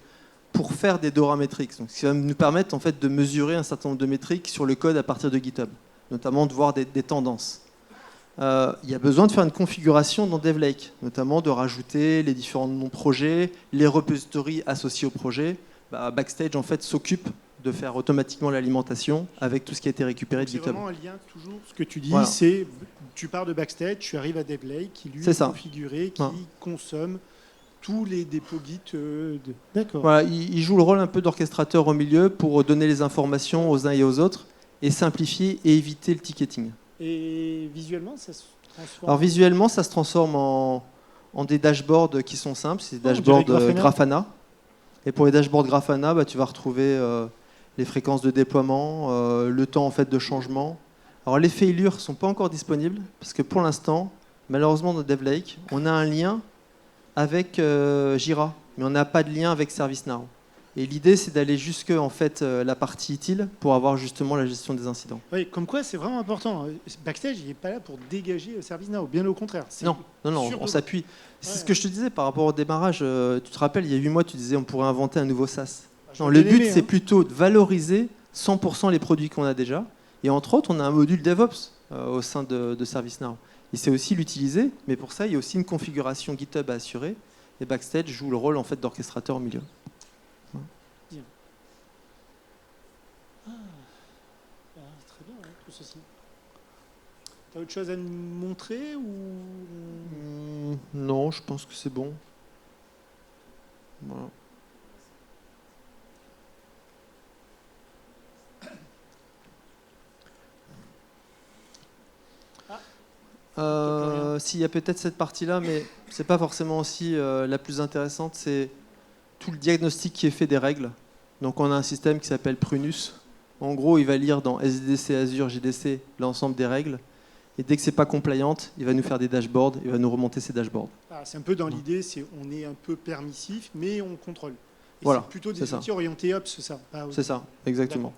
pour faire des DORA metrics, donc, ce qui va nous permettre en fait, de mesurer un certain nombre de métriques sur le code à partir de GitHub, notamment de voir des tendances. Il y a besoin de faire une configuration dans DevLake, notamment de rajouter les différents noms de projets, les repositories associés au projet. Backstage en fait s'occupe de faire automatiquement l'alimentation avec tout ce qui a été récupéré de GitHub. C'est vraiment un lien toujours. Ce que tu dis, voilà. C'est tu pars de Backstage, tu arrives à DevLake, qui lui est configuré, qui consomme tous les dépôts Git. D'accord. Voilà, il joue le rôle un peu d'orchestrateur au milieu pour donner les informations aux uns et aux autres et simplifier et éviter le ticketing. Et visuellement, ça se transforme? Alors visuellement, ça se transforme en des dashboards qui sont simples, c'est des dashboards Grafana. Et pour les dashboards Grafana, tu vas retrouver les fréquences de déploiement, le temps en fait de changement. Alors les failures ne sont pas encore disponibles parce que pour l'instant, malheureusement dans DevLake, on a un lien avec Jira. mais on n'a pas de lien avec ServiceNow. Et l'idée, c'est d'aller jusque en fait, la partie utile pour avoir justement la gestion des incidents. Oui, comme quoi c'est vraiment important. Backstage, il n'est pas là pour dégager ServiceNow, bien au contraire. Non, on s'appuie. C'est ce que je te disais par rapport au démarrage. Tu te rappelles, il y a 8 mois, tu disais on pourrait inventer un nouveau SaaS. Non, le but, c'est plutôt de valoriser 100% les produits qu'on a déjà. Et entre autres, on a un module DevOps au sein de ServiceNow. Et c'est aussi l'utiliser, mais pour ça, il y a aussi une configuration GitHub à assurer. Et Backstage joue le rôle en fait, d'orchestrateur au milieu. Très bien, tout ceci. Tu as autre chose à nous montrer ou... Non, je pense que c'est bon. Voilà. S'il y a peut-être cette partie-là, mais c'est pas forcément aussi la plus intéressante, c'est tout le diagnostic qui est fait des règles. Donc on a un système qui s'appelle Prunus. En gros, il va lire dans SDDC, Azure, JDC l'ensemble des règles. Et dès que c'est pas compliant, il va nous faire des dashboards, il va nous remonter ces dashboards. C'est un peu dans l'idée, on est un peu permissif, mais on contrôle. Et voilà, c'est plutôt des outils orientés Ops, c'est ça. C'est ça, exactement.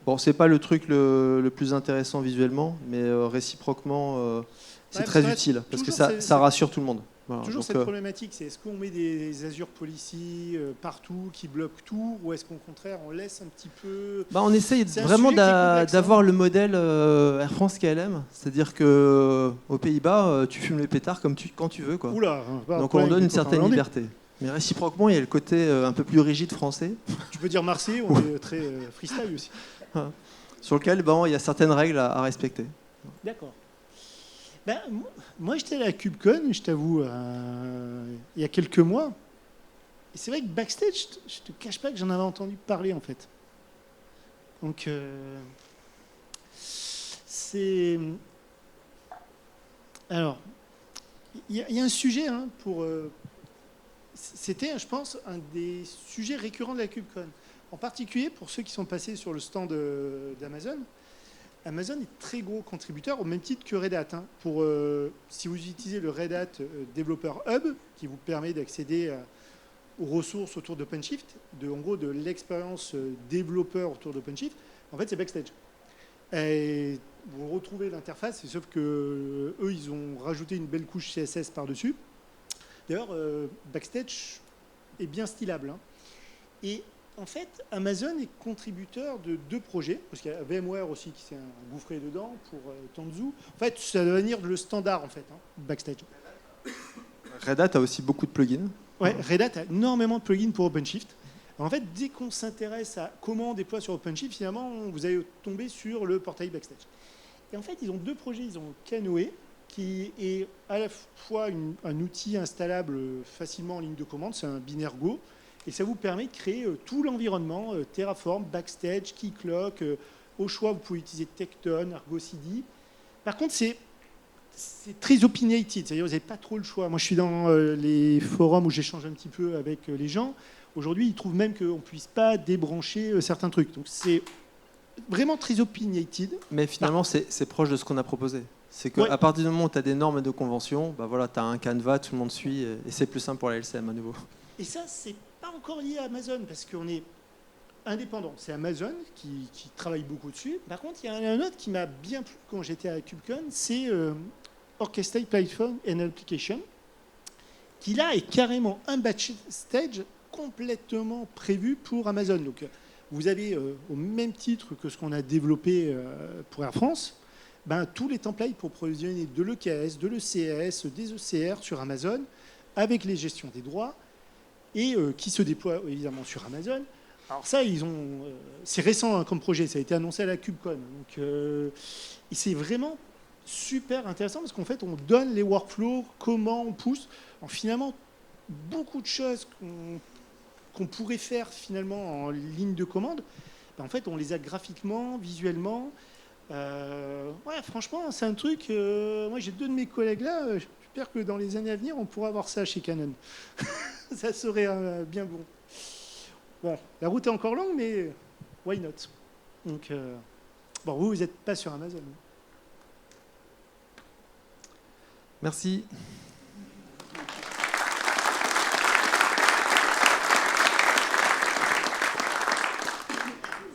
Bon, c'est pas le truc le plus intéressant visuellement, mais réciproquement, c'est très utile parce que ça rassure tout le monde. Voilà, toujours donc, cette problématique, c'est est-ce qu'on met des Azure Policy partout qui bloquent tout, ou est-ce qu'au contraire on laisse un petit peu... On essaye vraiment d'avoir le modèle Air France KLM, c'est-à-dire qu'aux Pays-Bas, tu fumes les pétards quand tu veux. Quoi. Oula, donc on donne une certaine liberté. Mais réciproquement, il y a le côté un peu plus rigide français. Tu peux dire Marseille, on est très freestyle aussi. Sur lequel il y a certaines règles à respecter. D'accord. Moi, j'étais à la KubeCon, je t'avoue, il y a quelques mois. Et c'est vrai que Backstage, je te cache pas que j'en avais entendu parler, en fait. Donc, c'est... Alors, il y a un sujet pour... C'était, je pense, un des sujets récurrents de la KubeCon. En particulier pour ceux qui sont passés sur le stand d'Amazon. Amazon est très gros contributeur, au même titre que Red Hat. Si vous utilisez le Red Hat Developer Hub, qui vous permet d'accéder aux ressources autour d'OpenShift, en gros de l'expérience développeur autour d'OpenShift, en fait, c'est Backstage. Et vous retrouvez l'interface, sauf que eux, ils ont rajouté une belle couche CSS par-dessus. D'ailleurs, Backstage est bien stylable. Et en fait, Amazon est contributeur de 2 projets, parce qu'il y a VMware aussi qui s'est engouffré dedans pour Tanzu. En fait, ça va devenir le standard, en fait, Backstage. Red Hat a aussi beaucoup de plugins. Ouais, Red Hat a énormément de plugins pour OpenShift. En fait, dès qu'on s'intéresse à comment on déploie sur OpenShift, finalement, vous allez tomber sur le portail Backstage. Et en fait, ils ont 2 projets. Ils ont Canoe, qui est à la fois un outil installable facilement en ligne de commande, c'est un binaire Go, et ça vous permet de créer tout l'environnement, Terraform, Backstage, Keycloak, au choix vous pouvez utiliser Tekton, Argo CD. Par contre, c'est très opinionated, c'est-à-dire vous n'avez pas trop le choix. Moi je suis dans les forums où j'échange un petit peu avec les gens. Aujourd'hui, ils trouvent même qu'on ne puisse pas débrancher certains trucs. Donc c'est vraiment très opinionated. Mais finalement, c'est proche de ce qu'on a proposé. C'est qu'à partir du moment où tu as des normes et de conventions, tu as un canevas, tout le monde suit, et c'est plus simple pour la LCM à nouveau. Et ça, c'est pas encore lié à Amazon, parce qu'on est indépendant. C'est Amazon qui travaille beaucoup dessus. Par contre, il y a un autre qui m'a bien plu quand j'étais à KubeCon, c'est Orchestrate Platform and Application, qui là est carrément un Backstage complètement prévu pour Amazon. Donc, vous avez, au même titre que ce qu'on a développé pour Air France, tous les templates pour provisionner de l'EKS, de l'ECS, des ECR sur Amazon, avec les gestions des droits, et qui se déploient évidemment sur Amazon. Alors ça, c'est récent comme projet, ça a été annoncé à la KubeCon. Donc, et c'est vraiment super intéressant parce qu'en fait, on donne les workflows, comment on pousse. Alors, finalement, beaucoup de choses qu'on pourrait faire finalement en ligne de commande, en fait, on les a graphiquement, visuellement. Franchement, c'est un truc. Moi, j'ai 2 de mes collègues là. J'espère que dans les années à venir, on pourra avoir ça chez Canon. Ça serait bien bon. Bon, la route est encore longue, mais why not? Donc, vous n'êtes pas sur Amazon. Merci.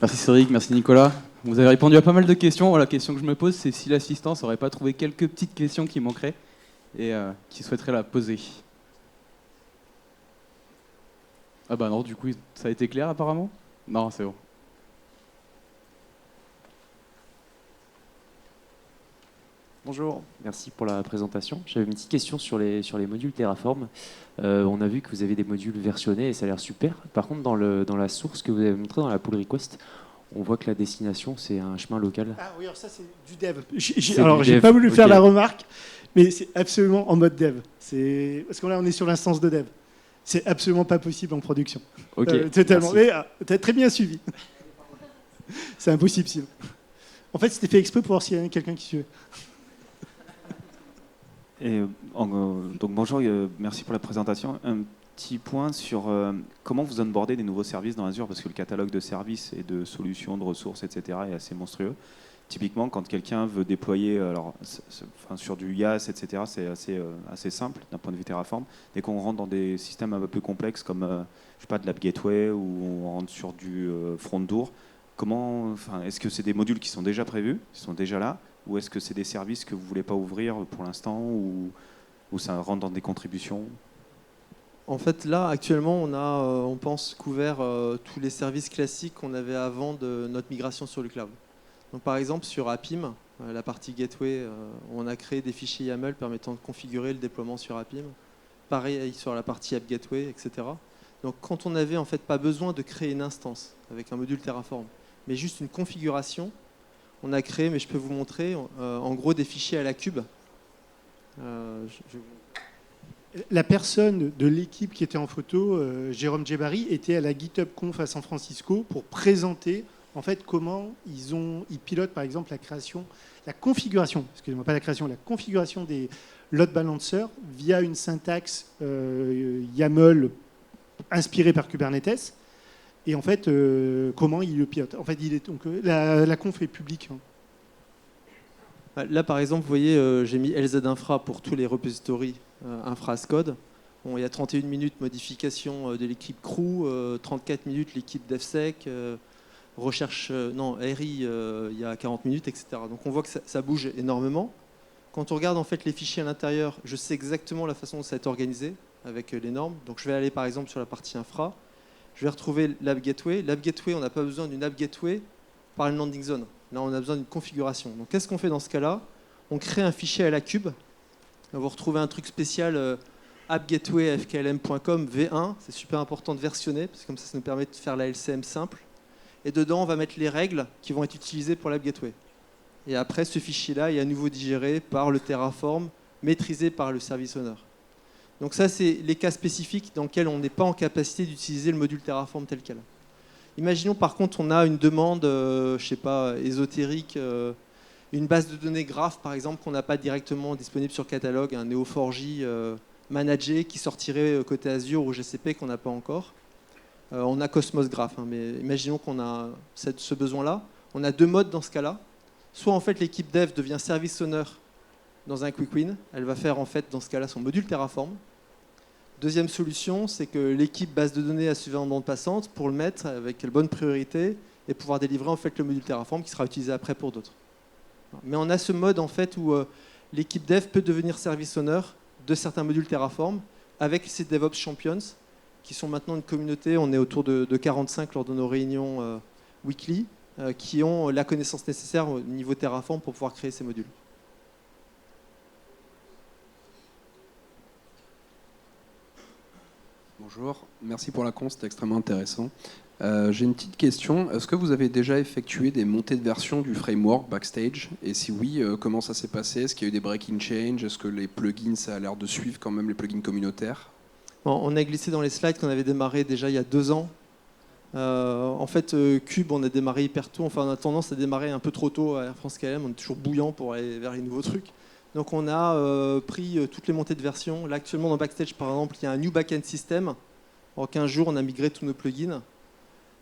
Merci Cédric, merci Nicolas. Vous avez répondu à pas mal de questions. La question que je me pose, c'est si l'assistance n'aurait pas trouvé quelques petites questions qui manqueraient et qui souhaiterait la poser. Ah bah non, du coup, ça a été clair apparemment ? Non, c'est bon. Bonjour, merci pour la présentation. J'avais une petite question sur les modules Terraform. On a vu que vous avez des modules versionnés et ça a l'air super. Par contre, dans la source que vous avez montrée, dans la pull request, on voit que la destination, c'est un chemin local. Ah oui, alors ça, c'est du dev. C'est J'ai dev, pas voulu faire ok. la remarque, mais c'est absolument en mode dev. Parce que là, on est sur l'instance de dev. C'est absolument pas possible en production. Ok, Totalement. merci. Mais tu as très bien suivi. C'est impossible, sinon. En fait, c'était fait exprès pour voir s'il y avait quelqu'un qui suivait. Donc bonjour, merci pour la présentation. Un petit point sur comment vous onboardez des nouveaux services dans Azure, parce que le catalogue de services et de solutions, de ressources, etc. est assez monstrueux. Typiquement, quand quelqu'un veut déployer, sur du IaaS, etc., c'est assez simple d'un point de vue Terraform. Dès qu'on rentre dans des systèmes un peu plus complexes comme je sais pas, de l'App Gateway ou on rentre sur du front door, est-ce que c'est des modules qui sont déjà prévus, qui sont déjà là, ou est-ce que c'est des services que vous ne voulez pas ouvrir pour l'instant, ou ça rentre dans des contributions ? En fait, là, actuellement, on a, on pense, couvert tous les services classiques qu'on avait avant de notre migration sur le cloud. Donc, par exemple, sur Appim, la partie gateway, on a créé des fichiers YAML permettant de configurer le déploiement sur Appim. Pareil sur la partie App Gateway, etc. Donc, quand on n'avait en fait pas besoin de créer une instance avec un module Terraform, mais juste une configuration, on a créé, mais je peux vous montrer, en gros des fichiers à la cube. La personne de l'équipe qui était en photo, Jérôme Djebari, était à la GitHub Conf à San Francisco pour présenter en fait comment ils pilotent par exemple la configuration des load balancers via une syntaxe YAML inspirée par Kubernetes. Et en fait, comment ils le pilotent. En fait, la conf est publique. Là, par exemple, vous voyez, j'ai mis LZ Infra pour tous les repositories infra as code. Bon, il y a 31 minutes modification de l'équipe crew, 34 minutes l'équipe DevSec, RI, il y a 40 minutes, etc. Donc on voit que ça bouge énormément. Quand on regarde en fait les fichiers à l'intérieur, je sais exactement la façon dont ça va être organisé avec les normes. Donc je vais aller par exemple sur la partie infra. Je vais retrouver l'App Gateway. L'App Gateway, on n'a pas besoin d'une App Gateway par une landing zone. Là, on a besoin d'une configuration. Donc, qu'est-ce qu'on fait dans ce cas-là ? On crée un fichier à la cube. Vous retrouvez un truc spécial appgateway.fklm.com v1. C'est super important de versionner, parce que comme ça nous permet de faire la LCM simple. Et dedans, on va mettre les règles qui vont être utilisées pour l'App Gateway. Et après, ce fichier-là est à nouveau digéré par le Terraform, maîtrisé par le service owner. Donc ça, c'est les cas spécifiques dans lesquels on n'est pas en capacité d'utiliser le module Terraform tel quel. Imaginons par contre, on a une demande, je sais pas, ésotérique, une base de données graph par exemple qu'on n'a pas directement disponible sur catalogue, un Neo4j managé qui sortirait côté Azure ou GCP qu'on n'a pas encore. On a Cosmos Graph, mais imaginons qu'on a ce besoin-là. On a deux modes dans ce cas-là. Soit en fait l'équipe dev devient service owner dans un quick win, elle va faire en fait dans ce cas-là son module Terraform. Deuxième solution, c'est que l'équipe base de données a suivi en bande passante pour le mettre avec la bonne priorité et pouvoir délivrer en fait le module Terraform qui sera utilisé après pour d'autres. Mais on a ce mode en fait où l'équipe dev peut devenir service owner de certains modules Terraform avec ces DevOps Champions qui sont maintenant une communauté, on est autour de 45 lors de nos réunions weekly, qui ont la connaissance nécessaire au niveau Terraform pour pouvoir créer ces modules. Bonjour, merci pour la conf, c'était extrêmement intéressant. J'ai une petite question. Est-ce que vous avez déjà effectué des montées de version du framework Backstage ? Et si oui, comment ça s'est passé ? Est-ce qu'il y a eu des breaking change ? Est-ce que les plugins, ça a l'air de suivre quand même les plugins communautaires ? Bon, on a glissé dans les slides qu'on avait démarré déjà il y a 2 ans. En fait, Cube, on a démarré hyper tôt. Enfin, on a tendance à démarrer un peu trop tôt à Air France KLM. On est toujours bouillant pour aller vers les nouveaux trucs. Donc, on a pris toutes les montées de version. Là, actuellement, dans Backstage, par exemple, il y a un new backend system. En 15 jours, on a migré tous nos plugins.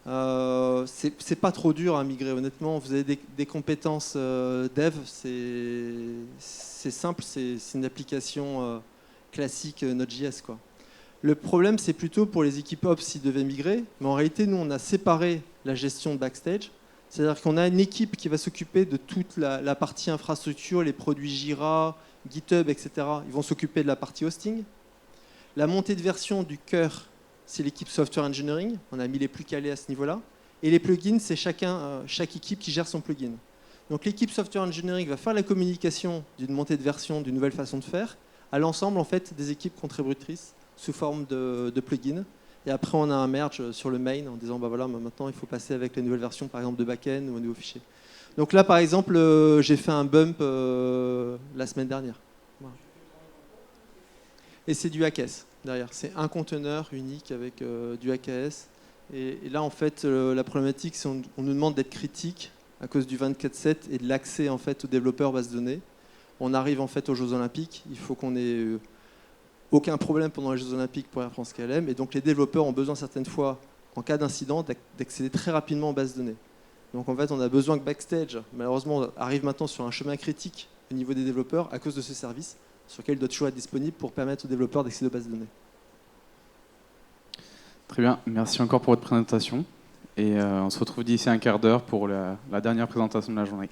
C'est pas trop dur à migrer, honnêtement. Vous avez des compétences dev, c'est simple, c'est une application classique Node.js, quoi. Le problème, c'est plutôt pour les équipes Ops s'ils devaient migrer. Mais en réalité, nous, on a séparé la gestion de backstage. C'est-à-dire qu'on a une équipe qui va s'occuper de toute la partie infrastructure, les produits Jira, GitHub, etc. Ils vont s'occuper de la partie hosting. La montée de version du cœur, c'est l'équipe Software Engineering. On a mis les plus calés à ce niveau-là. Et les plugins, c'est chaque équipe qui gère son plugin. Donc l'équipe Software Engineering va faire la communication d'une montée de version, d'une nouvelle façon de faire, à l'ensemble en fait, des équipes contributrices sous forme de plugins. Et après, on a un merge sur le main en disant bah voilà, maintenant il faut passer avec les nouvelles versions, par exemple de backend ou un nouveau fichier. Donc là, par exemple, j'ai fait un bump la semaine dernière. Voilà. Et c'est du AKS derrière. C'est un conteneur unique avec du AKS. Et là, en fait, la problématique, c'est qu'on nous demande d'être critique à cause du 24/7 et de l'accès en fait aux développeurs bases de données. On arrive en fait aux Jeux Olympiques. Il faut qu'on ait aucun problème pendant les Jeux Olympiques pour Air France KLM. Et donc les développeurs ont besoin certaines fois, en cas d'incident, d'accéder très rapidement aux bases de données. Donc en fait, on a besoin que Backstage, malheureusement, arrive maintenant sur un chemin critique au niveau des développeurs à cause de ce service, sur lequel il doit toujours être disponible pour permettre aux développeurs d'accéder aux bases de données. Très bien, merci encore pour votre présentation. Et on se retrouve d'ici un quart d'heure pour la dernière présentation de la journée.